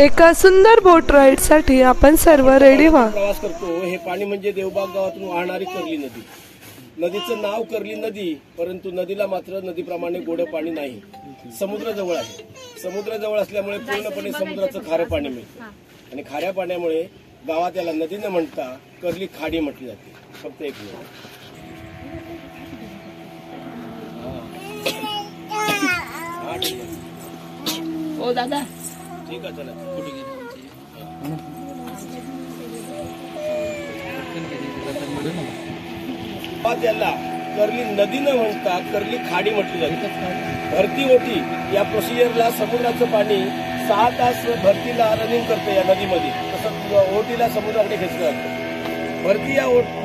एका सुंदर बोट राईड साठी आपण सर्व रेडी व्हा। प्रवास करतो हे पाणी म्हणजे देवबाग गावातून वाहणारी कर्ली नदी। नदीचं नाव कर्ली नदी, परंतु नदीला मात्र नदीप्रमाणे गोड पाणी नाही। समुद्राजवळ आहे। समुद्राजवळ असल्यामुळे पूर्णपणे समुद्राचं खारं पाणी मिळतं आणि खाऱ्या पाण्यामुळे गावात याला नदी न म्हणता कर्ली खाडी म्हटली जाते। फक्त एक मिनिट। ओ दादा ठीक आहे, चला कुठे गेली याला कर्ली नदी न म्हणता कर्ली खाडी म्हटली जाते। भरती ओटी या प्रोसिजरला समुद्राचं पाणी 6 तास भरतीला रनिंग करतं या नदीमध्ये, तसं ओटीला समुद्राकडे खेचलं जातं।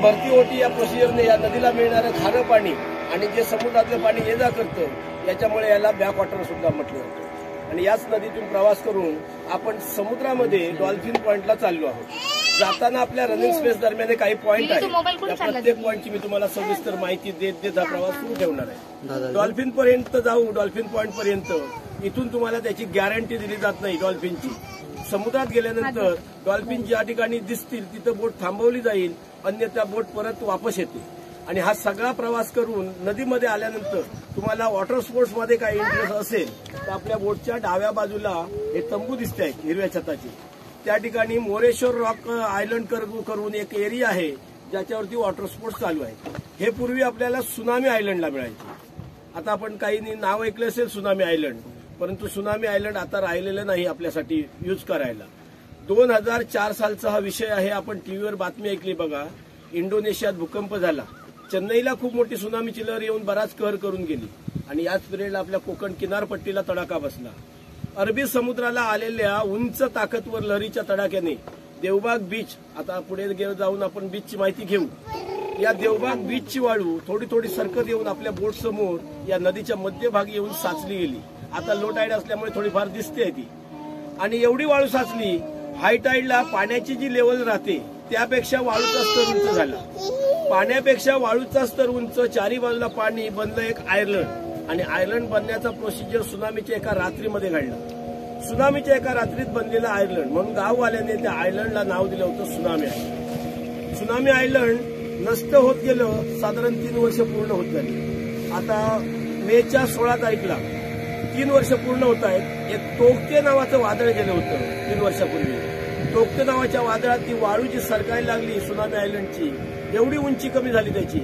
भरती ओटी या प्रोसिजरने या नदीला मिळणारं खारं पाणी आणि जे समुद्रातलं पाणी ये जा करतं याच्यामुळे याला बॅक वॉटर सुद्धा म्हटलं जातं। आणि याच नदीतून प्रवास करून आपण समुद्रामध्ये डॉल्फिन पॉइंटला चाललो आहोत। जाताना आपल्या रनिंग स्पेस दरम्यान काही पॉइंट आहे, त्या प्रत्येक पॉइंटची मी तुम्हाला सविस्तर माहिती देत हा प्रवास सुरू ठेवणार आहे। डॉल्फिन पर्यंत जाऊ, डॉल्फिन पॉइंट पर्यंत इथून तुम्हाला त्याची गॅरंटी दिली जात नाही डॉल्फिनची। समुद्रात गेल्यानंतर डॉल्फिन ज्या ठिकाणी दिसतील तिथं बोट थांबवली जाईल, अन्यथा बोट परत वापस येते। आणि हा सगळा प्रवास करून नदीमध्ये आल्यानंतर तुम्हाला वॉटर स्पोर्ट्स मध्ये काही इंटरेस्ट असेल तर आपल्या बोटच्या डाव्या बाजूला हे तंबू दिसत आहेत हिरव्या छताचे, त्या ठिकाणी मोरेश्वर रॉक आयलंड करून एक एरिया आहे ज्याच्यावरती वॉटर स्पोर्ट्स चालू आहे। हे पूर्वी आपल्याला सुनामी आयलंडला मिळायचे। आता आपण काही नाव ऐकलं असेल सुनामी आयलंड, परंतु सुनामी आयलंड आता राहिलेलं नाही आपल्यासाठी यूज करायला। 2004 सालचा हा विषय आहे। आपण टीव्हीवर बातमी ऐकली बघा, इंडोनेशियात भूकंप झाला, चेन्नईला खूप मोठी सुनामीची लहर येऊन बराच कहर करून गेली आणि याच पिरियडला आपल्या कोकण किनारपट्टीला तडाखा बसला। अरबी समुद्राला आलेल्या उंच ताकदवर लहरीच्या तडाख्याने देवबाग बीच, आता पुढे जाऊन आपण बीचची माहिती घेऊ, या देवबाग बीचची वाळू थोडी थोडी सरकत येऊन आपल्या बोट समोर या नदीच्या मध्यभागी येऊन साचली गेली। आता लो टाईड असल्यामुळे थोडीफार दिसते ती, आणि एवढी वाळू साचली, हाय टाईडला पाण्याची जी लेवल राहते त्यापेक्षा वाळूचा स्तर उंच झाला। पाण्यापेक्षा वाळूचा स्तर उंच, चारी बाजूला पाणी, बनलं एक आयलंड। आणि आयलंड बनण्याचा प्रोसिजर सुनामीच्या एका रात्रीमध्ये घडला। सुनामीच्या एका रात्रीत बनलेलं आयलंड म्हणून गाववाल्याने त्या आयलंडला नाव दिलं होतं सुनामी आयलंड। सुनामी आयलंड नष्ट होत गेलं, साधारण 3 वर्ष पूर्ण होत झाली। आता मेच्या 16 तारीखला 3 वर्ष पूर्ण होत आहेत। एक तोक्ते नावाचं वादळ गेलं होतं 3 वर्षापूर्वी। तोक्ते नावाच्या वादळात ती वाळू जी सरकायला लागली सुनामी आयलंडची, एवढी उंची कमी झाली त्याची।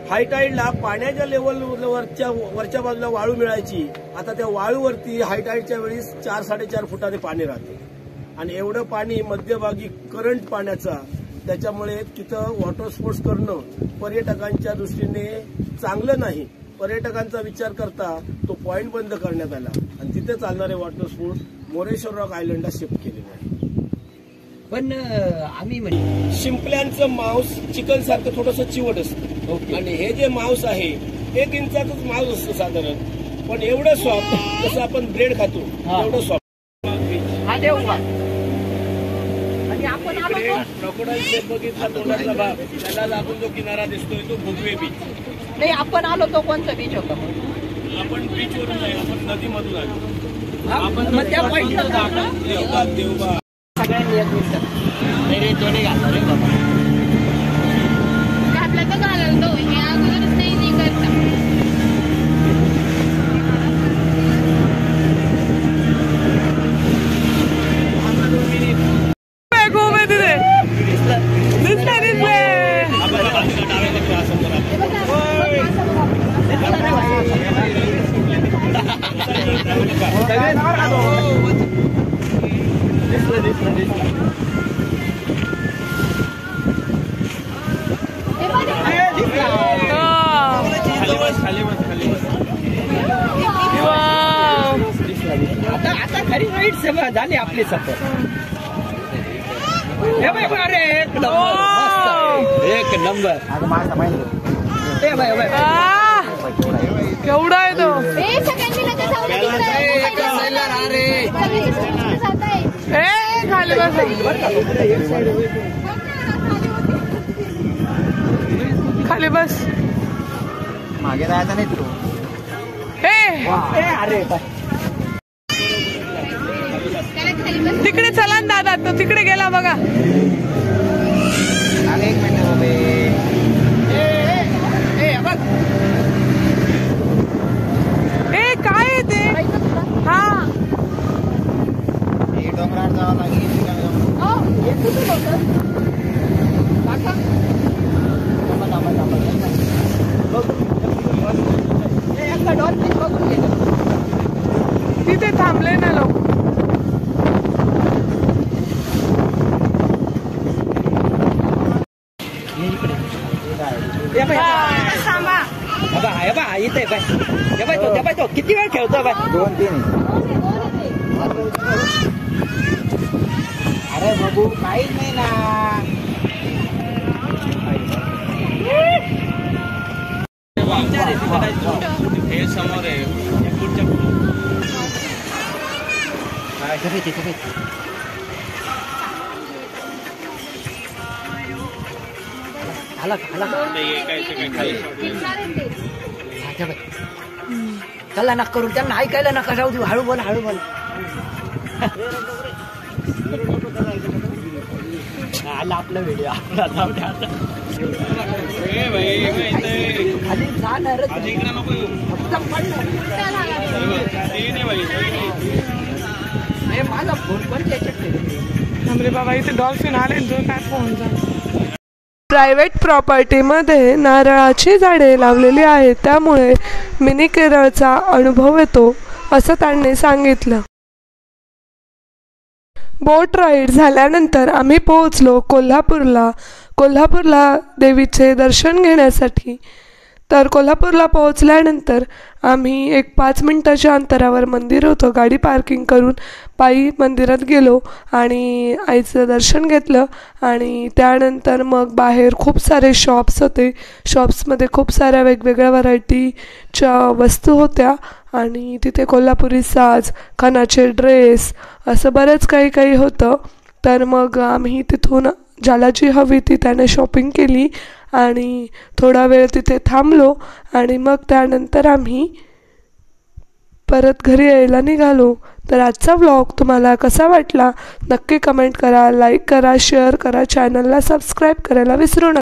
हायटाईडला पाण्याच्या वरच्या बाजूला वाळू मिळायची, आता त्या वाळूवरती हायटाईडच्या वेळी 4-4.5 फुटाने पाणी राहते आणि एवढं पाणी मध्यभागी करंट पाण्याचा, त्याच्यामुळे तिथं वॉटर स्पोर्ट्स करणं पर्यटकांच्या दृष्टीने चांगलं नाही। पर्यटकांचा विचार करता तो पॉइंट बंद करण्यात आला आणि तिथे चालणारे वॉटर स्पोर्ट्स मोरेश्वर रॉक आयलंडला शिफ्ट केलेले आहे। पण आम्ही म्हणजे शिंपल्यांचं मांस चिकन सारखं थोडंसं चिवट असतं आणि हे जे मांस आहे 1 इंचाचंच मांस असतं साधारण, पण एवढं सॉफ्ट जसं आपण ब्रेड खातो एवढं सॉफ्ट। आणि आपण क्रोकोडाईल बघितला तोंडातला भाग, त्याला आपण जो किनारा दिसतोय तो भोगवे बीच। नाही, आपण आलो तो कोणता बीच होता? आपण बीच वरून नाही, आपण नदीमधून आलो। आपण त्या पॉइंटला देवबाग सगळ्यांनी 1 मिनिट दोन्ही घालणार रे बाबा। आपलं तर घालायला तो हे अगोदरच नाही करता। आता खरी राईड सेवा झाली आपली सफर। एक नंबर केवढा आहे तो? खाली बस, खाली बस, मागे जायचं नाही तू। अरे अरे ती तिकडे चला ना दादा, तो तिकडे गेला बघा. अरे एक मिनिट बाबे. ए काय आहे ते? हा हे डोंगरावर जावं लागेल. तिथे थांबले ना लोक. इथे तो किती वेळ खेळतोय बाय? 2-3. अरे बाबू काहीच नाही ना. हे समोर आहे चला नका करू, त्यांना ऐकायला नका जाऊ देऊ. हळू बोल, हळू बोल. आला आपला व्हिडिओ. खाली जाणार माझा फोन पण त्याच्यात. थांबरे बाबा, इथे डॉल्फिन आले तो काय फोन झाला. प्रायव्हेट प्रॉपर्टीमध्ये नारळाची झाडे लावलेली आहेत, त्यामुळे मिनी केरळचा अनुभव येतो असं त्यांनी सांगितलं. बोट राईड झाल्यानंतर आम्ही पोहोचलो कोल्हापूरला देवीचे दर्शन घेण्यासाठी. तर कोल्हापूरला पोहोचल्यानंतर आम्ही एक 5 मिनिटाच्या अंतरावर मंदिर होतं, गाडी पार्किंग करून पायी मंदिरात गेलो आणि आईचं दर्शन घेतलं. आणि त्यानंतर मग बाहेर खूप सारे शॉप्स होते. शॉप्समध्ये खूप साऱ्या वेगवेगळ्या व्हरायटीच्या वस्तू होत्या आणि तिथे कोल्हापुरी साज, खणाचे ड्रेस असं बरंच काही होतं. तर मग आम्ही तिथून ज्याला जी हवी ती त्याने शॉपिंग केली आणि थोडा वेळ तिथे थांबलो आणि मग त्यानंतर आम्ही परत घरी यायला निघालो. तर आजचा व्लॉग तुम्हाला कसा वाटला नक्की कमेंट करा, लाईक करा, शेअर करा, चॅनलला सबस्क्राईब करायला विसरू नका.